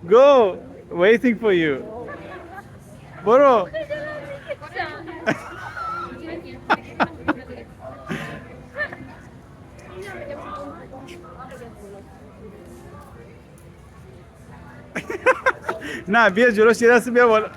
Go. Waiting for you. برو. نه بیا جلوش یه دست بیا بالا.